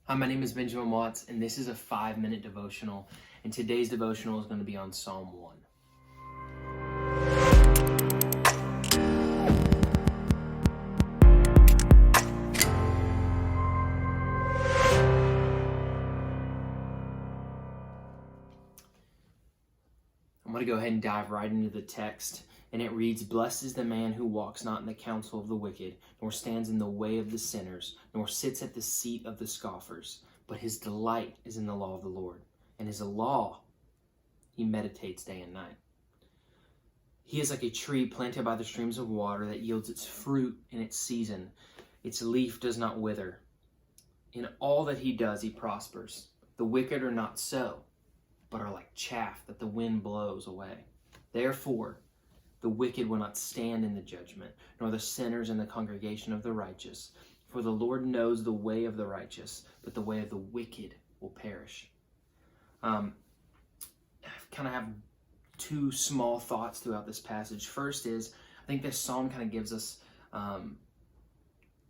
Hi, my name is Benjamin Watts, and this is a 5-minute devotional. And today's devotional is going to be on Psalm 1. I'm going to go ahead and dive right into the text. And it reads, "Blessed is the man who walks not in the counsel of the wicked, nor stands in the way of the sinners, nor sits at the seat of the scoffers. But his delight is in the law of the Lord, and his law he meditates day and night. He is like a tree planted by the streams of water that yields its fruit in its season. Its leaf does not wither. In all that he does, he prospers. The wicked are not so, but are like chaff that the wind blows away. Therefore, the wicked will not stand in the judgment, nor the sinners in the congregation of the righteous. For the Lord knows the way of the righteous, but the way of the wicked will perish." I kind of have two small thoughts throughout this passage. First is, I think this psalm kind of gives us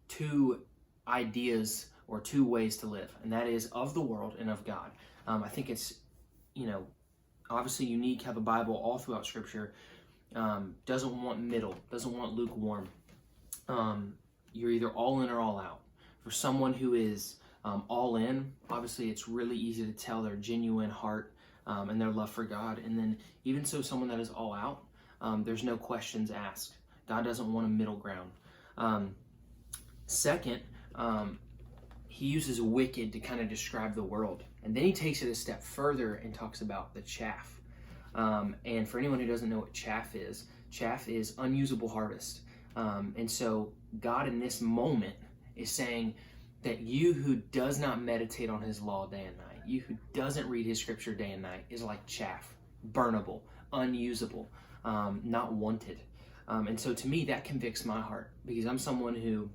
two ideas or two ways to live, and that is of the world and of God. I think it's, obviously unique how the Bible all throughout Scripture doesn't want middle, doesn't want lukewarm. You're either all in or all out. For someone who is all in, obviously it's really easy to tell their genuine heart and their love for God. And then even so, someone that is all out, there's no questions asked. God doesn't want a middle ground. Second, he uses wicked to kind of describe the world. And then he takes it a step further and talks about the chaff. And for anyone who doesn't know what chaff is unusable harvest. And so God in this moment is saying that you who does not meditate on his law day and night, you who doesn't read his scripture day and night, is like chaff, burnable, unusable, not wanted. And so to me, that convicts my heart, because I'm someone who,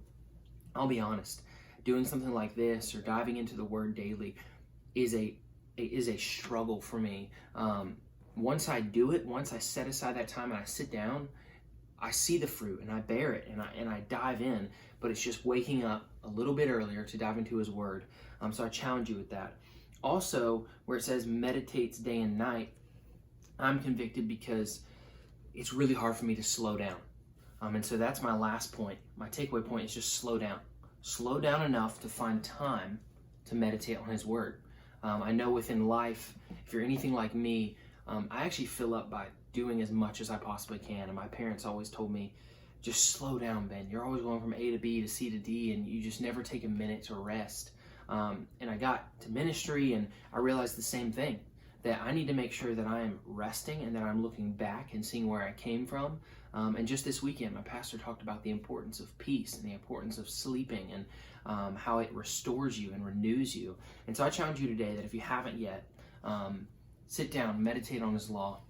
I'll be honest, doing something like this or diving into the word daily is a struggle for me. Once I do it, once I set aside that time and I sit down, I see the fruit and I bear it and I dive in, but it's just waking up a little bit earlier to dive into his word. So I challenge you with that. Also, where it says meditates day and night, I'm convicted because it's really hard for me to slow down. And so that's my last point. My takeaway point is just slow down. Slow down enough to find time to meditate on his word. I know within life, if you're anything like me, I actually fill up by doing as much as I possibly can. And my parents always told me, just slow down, Ben. You're always going from A to B to C to D, and you just never take a minute to rest. And I got to ministry, and I realized the same thing, that I need to make sure that I am resting and that I'm looking back and seeing where I came from. And just this weekend, my pastor talked about the importance of peace and the importance of sleeping and how it restores you and renews you. And so I challenge you today that if you haven't yet, sit down, meditate on his law,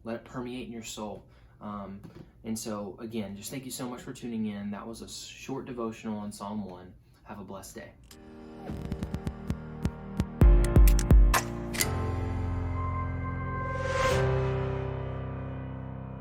let it permeate in your soul. And so, again, just thank you so much for tuning in. That was a short devotional on Psalm 1. Have a blessed day.